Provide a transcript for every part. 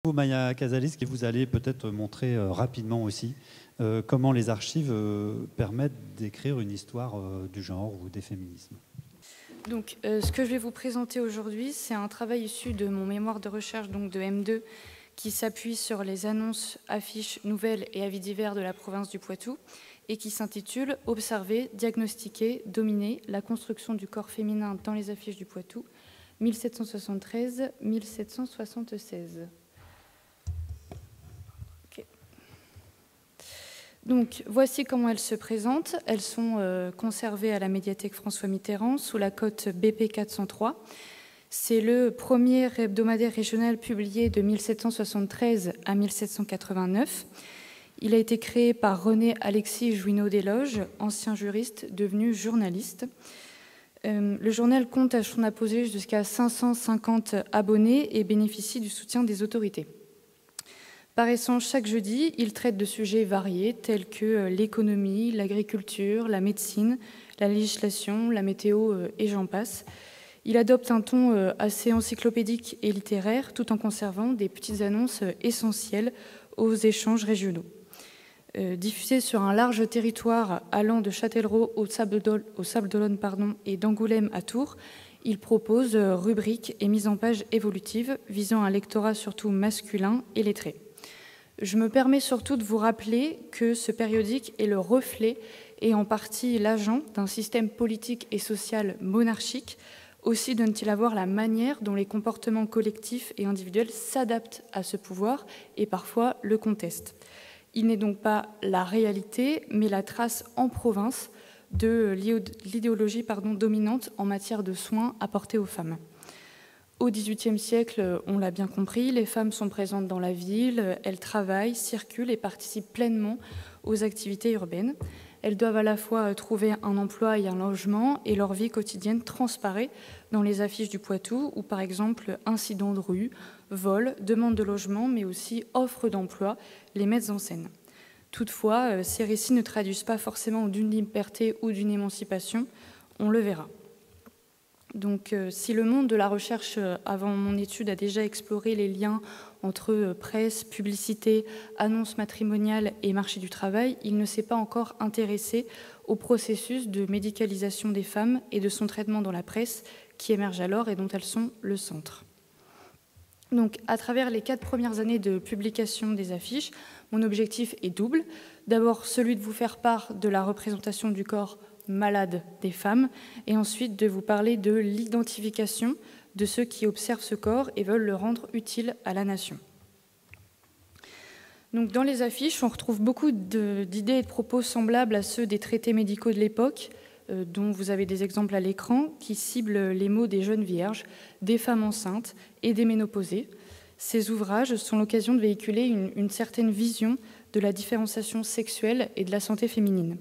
Maya Casalis, qui vous allez peut-être montrer rapidement aussi comment les archives permettent d'écrire une histoire du genre ou des féminismes. Donc, ce que je vais vous présenter aujourd'hui, c'est un travail issu de mon mémoire de recherche donc de M2 qui s'appuie sur les annonces, affiches, nouvelles et avis divers de la province du Poitou et qui s'intitule « Observer, diagnostiquer, dominer la construction du corps féminin dans les affiches du Poitou, 1773-1776 ». Donc, voici comment elles se présentent. Elles sont conservées à la médiathèque François Mitterrand sous la cote BP 403. C'est le premier hebdomadaire régional publié de 1773 à 1789. Il a été créé par René Alexis Jouineau-Desloges, ancien juriste devenu journaliste. Le journal compte à son apogée jusqu'à 550 abonnés et bénéficie du soutien des autorités. Paraissant chaque jeudi, il traite de sujets variés tels que l'économie, l'agriculture, la médecine, la législation, la météo et j'en passe. Il adopte un ton assez encyclopédique et littéraire tout en conservant des petites annonces essentielles aux échanges régionaux. Diffusé sur un large territoire allant de Châtellerault aux Sables d'Olonne et d'Angoulême à Tours, il propose rubriques et mises en page évolutives visant un lectorat surtout masculin et lettré. Je me permets surtout de vous rappeler que ce périodique est le reflet et en partie l'agent d'un système politique et social monarchique. Aussi donne-t-il à voir la manière dont les comportements collectifs et individuels s'adaptent à ce pouvoir et parfois le contestent. Il n'est donc pas la réalité, mais la trace en province de l'idéologie dominante en matière de soins apportés aux femmes. Au XVIIIe siècle, on l'a bien compris, les femmes sont présentes dans la ville, elles travaillent, circulent et participent pleinement aux activités urbaines. Elles doivent à la fois trouver un emploi et un logement, et leur vie quotidienne transparaît dans les affiches du Poitou, où par exemple incidents de rue, vols, demandes de logement, mais aussi offres d'emploi les mettent en scène. Toutefois, ces récits ne traduisent pas forcément d'une liberté ou d'une émancipation, on le verra. Donc, si le monde de la recherche, avant mon étude, a déjà exploré les liens entre presse, publicité, annonces matrimoniales et marché du travail, il ne s'est pas encore intéressé au processus de médicalisation des femmes et de son traitement dans la presse qui émerge alors et dont elles sont le centre. Donc, à travers les 4 premières années de publication des affiches, mon objectif est double. D'abord, celui de vous faire part de la représentation du corps malade des femmes, et ensuite de vous parler de l'identification de ceux qui observent ce corps et veulent le rendre utile à la nation. Donc, dans les affiches, on retrouve beaucoup d'idées et de propos semblables à ceux des traités médicaux de l'époque, dont vous avez des exemples à l'écran, qui ciblent les maux des jeunes vierges, des femmes enceintes et des ménopausées. Ces ouvrages sont l'occasion de véhiculer une certaine vision de la différenciation sexuelle et de la santé féminine.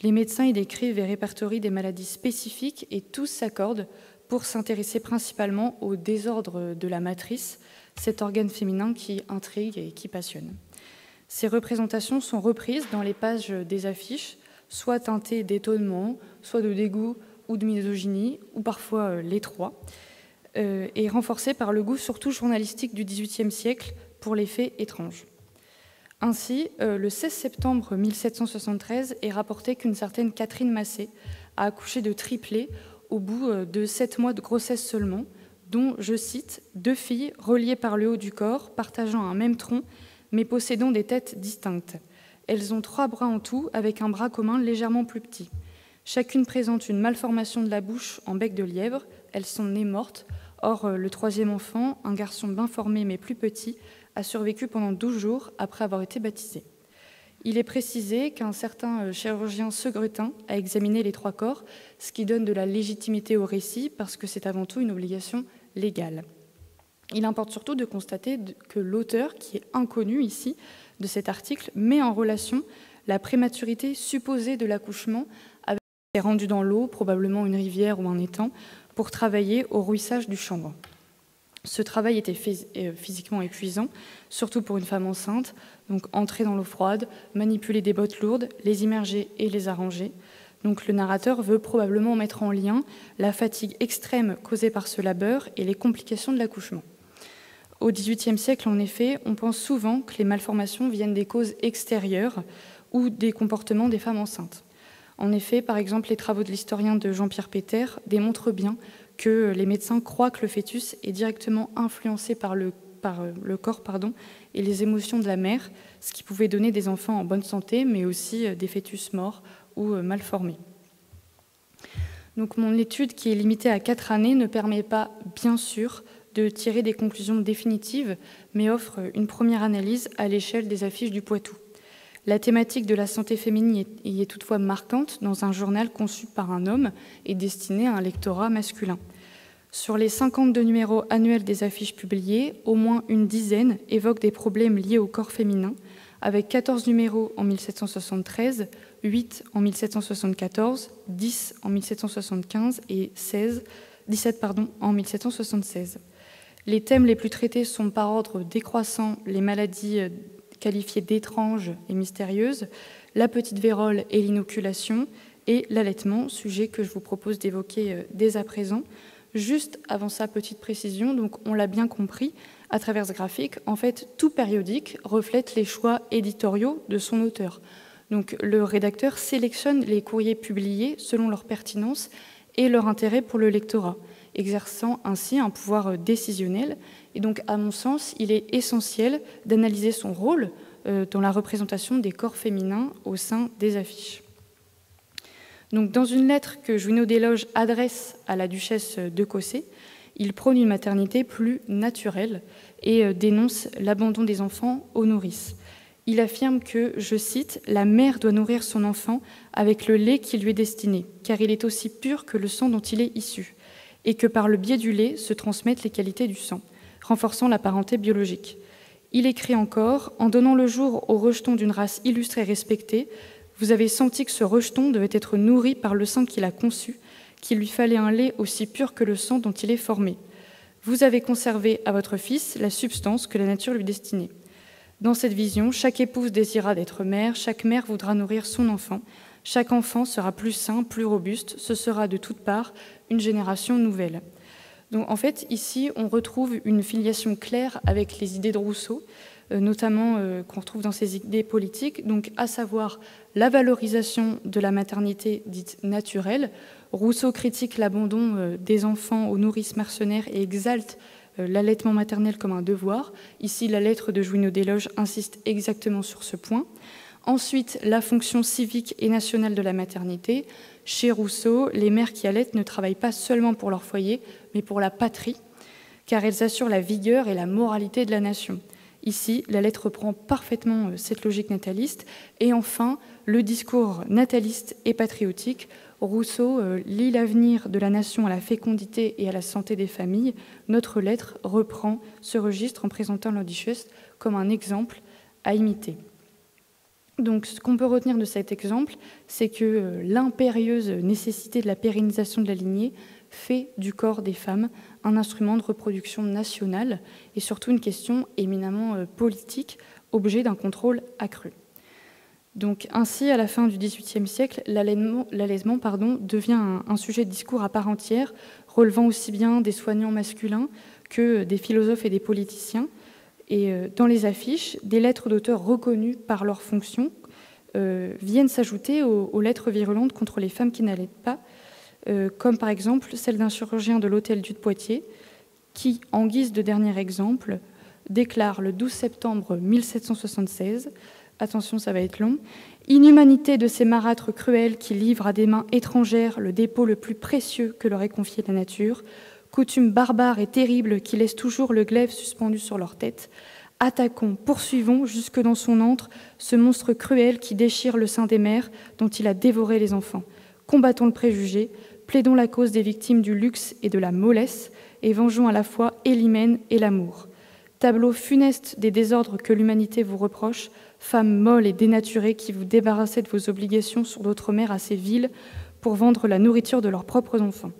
Les médecins y décrivent et répertorient des maladies spécifiques et tous s'accordent pour s'intéresser principalement au désordre de la matrice, cet organe féminin qui intrigue et qui passionne. Ces représentations sont reprises dans les pages des affiches, soit teintées d'étonnement, soit de dégoût ou de misogynie, ou parfois les trois, et renforcées par le goût surtout journalistique du XVIIIe siècle pour les faits étranges. Ainsi, le 16 septembre 1773 est rapporté qu'une certaine Catherine Massé a accouché de triplés au bout de 7 mois de grossesse seulement, dont, je cite, 2 filles reliées par le haut du corps, partageant un même tronc, mais possédant des têtes distinctes. Elles ont 3 bras en tout, avec un bras commun légèrement plus petit. Chacune présente une malformation de la bouche en bec de lièvre. Elles sont nées mortes. Or, le 3e enfant, un garçon bien formé mais plus petit, a survécu pendant 12 jours après avoir été baptisé. Il est précisé qu'un certain chirurgien Segretin a examiné les 3 corps, ce qui donne de la légitimité au récit parce que c'est avant tout une obligation légale. Il importe surtout de constater que l'auteur, qui est inconnu ici de cet article, met en relation la prématurité supposée de l'accouchement avec les rendus dans l'eau, probablement une rivière ou un étang, pour travailler au rouissage du chambres. Ce travail était physiquement épuisant, surtout pour une femme enceinte, donc entrer dans l'eau froide, manipuler des bottes lourdes, les immerger et les arranger. Donc le narrateur veut probablement mettre en lien la fatigue extrême causée par ce labeur et les complications de l'accouchement. Au XVIIIe siècle, en effet, on pense souvent que les malformations viennent des causes extérieures ou des comportements des femmes enceintes. En effet, par exemple, les travaux de l'historien de Jean-Pierre Péter démontrent bien que les médecins croient que le fœtus est directement influencé par le corps et les émotions de la mère, ce qui pouvait donner des enfants en bonne santé, mais aussi des fœtus morts ou mal formés. Donc mon étude, qui est limitée à 4 années, ne permet pas, bien sûr, de tirer des conclusions définitives, mais offre une première analyse à l'échelle des affiches du Poitou. La thématique de la santé féminine y est toutefois marquante dans un journal conçu par un homme et destiné à un lectorat masculin. Sur les 52 numéros annuels des affiches publiées, au moins une dizaine évoquent des problèmes liés au corps féminin, avec 14 numéros en 1773, 8 en 1774, 10 en 1775 et 17 en 1776. Les thèmes les plus traités sont par ordre décroissant les maladies qualifiées d'étranges et mystérieuses, la petite vérole et l'inoculation, et l'allaitement, sujet que je vous propose d'évoquer dès à présent. Juste avant sa petite précision, donc on l'a bien compris, à travers ce graphique, en fait, tout périodique reflète les choix éditoriaux de son auteur. Donc le rédacteur sélectionne les courriers publiés selon leur pertinence et leur intérêt pour le lectorat, exerçant ainsi un pouvoir décisionnel. Et donc, à mon sens, il est essentiel d'analyser son rôle dans la représentation des corps féminins au sein des affiches. Donc, dans une lettre que Juinot Desloges adresse à la duchesse de Cossé, il prône une maternité plus naturelle et dénonce l'abandon des enfants aux nourrices. Il affirme que, je cite, « La mère doit nourrir son enfant avec le lait qui lui est destiné, car il est aussi pur que le sang dont il est issu, et que par le biais du lait se transmettent les qualités du sang, renforçant la parenté biologique. » Il écrit encore « En donnant le jour au rejeton d'une race illustre et respectée, vous avez senti que ce rejeton devait être nourri par le sang qu'il a conçu, qu'il lui fallait un lait aussi pur que le sang dont il est formé. Vous avez conservé à votre fils la substance que la nature lui destinait. Dans cette vision, chaque épouse désirera d'être mère, chaque mère voudra nourrir son enfant, chaque enfant sera plus sain, plus robuste, ce sera de toutes parts une génération nouvelle. » Donc en fait, ici, on retrouve une filiation claire avec les idées de Rousseau, notamment qu'on retrouve dans ses idées politiques, donc à savoir la valorisation de la maternité dite naturelle. Rousseau critique l'abandon des enfants aux nourrices mercenaires et exalte l'allaitement maternel comme un devoir. Ici, la lettre de Juinot Desloges insiste exactement sur ce point. Ensuite, la fonction civique et nationale de la maternité. Chez Rousseau, les mères qui allaitent ne travaillent pas seulement pour leur foyer, mais pour la patrie, car elles assurent la vigueur et la moralité de la nation. Ici, la lettre reprend parfaitement cette logique nataliste. Et enfin, le discours nataliste et patriotique. Rousseau lie l'avenir de la nation à la fécondité et à la santé des familles. Notre lettre reprend ce registre en présentant la duchesse comme un exemple à imiter. Donc, ce qu'on peut retenir de cet exemple, c'est que l'impérieuse nécessité de la pérennisation de la lignée fait du corps des femmes un instrument de reproduction nationale et surtout une question éminemment politique, objet d'un contrôle accru. Donc, ainsi, à la fin du XVIIIe siècle, l'allaitement devient un sujet de discours à part entière, relevant aussi bien des soignants masculins que des philosophes et des politiciens. Et dans les affiches, des lettres d'auteurs reconnues par leur fonction viennent s'ajouter aux lettres virulentes contre les femmes qui n'allaitent pas, comme par exemple celle d'un chirurgien de l'Hôtel-Dieu de Poitiers, qui, en guise de dernier exemple, déclare le 12 septembre 1776, attention, ça va être long, « Inhumanité de ces marâtres cruels qui livrent à des mains étrangères le dépôt le plus précieux que leur ait confié la nature, coutume barbare et terrible qui laisse toujours le glaive suspendu sur leur tête. Attaquons, poursuivons jusque dans son antre ce monstre cruel qui déchire le sein des mères dont il a dévoré les enfants. Combattons le préjugé, plaidons la cause des victimes du luxe et de la mollesse et vengeons à la fois et l'hymen et l'amour. Tableau funeste des désordres que l'humanité vous reproche, femmes molles et dénaturées qui vous débarrassez de vos obligations sur d'autres mères assez viles pour vendre la nourriture de leurs propres enfants. »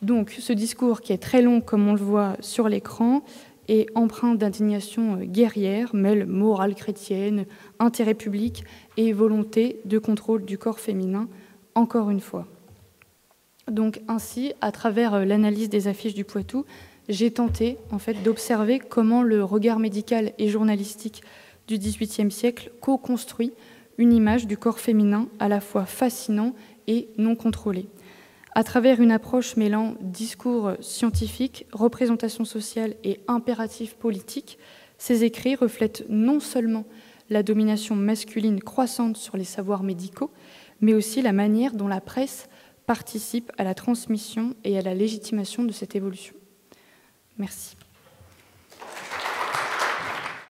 Donc, ce discours qui est très long, comme on le voit sur l'écran, est empreint d'indignation guerrière, mêle morale chrétienne, intérêt public et volonté de contrôle du corps féminin, encore une fois. Donc, ainsi, à travers l'analyse des affiches du Poitou, j'ai tenté en fait, d'observer comment le regard médical et journalistique du XVIIIe siècle co-construit une image du corps féminin à la fois fascinant et non contrôlé. À travers une approche mêlant discours scientifique, représentation sociale et impératif politique, ces écrits reflètent non seulement la domination masculine croissante sur les savoirs médicaux, mais aussi la manière dont la presse participe à la transmission et à la légitimation de cette évolution. Merci.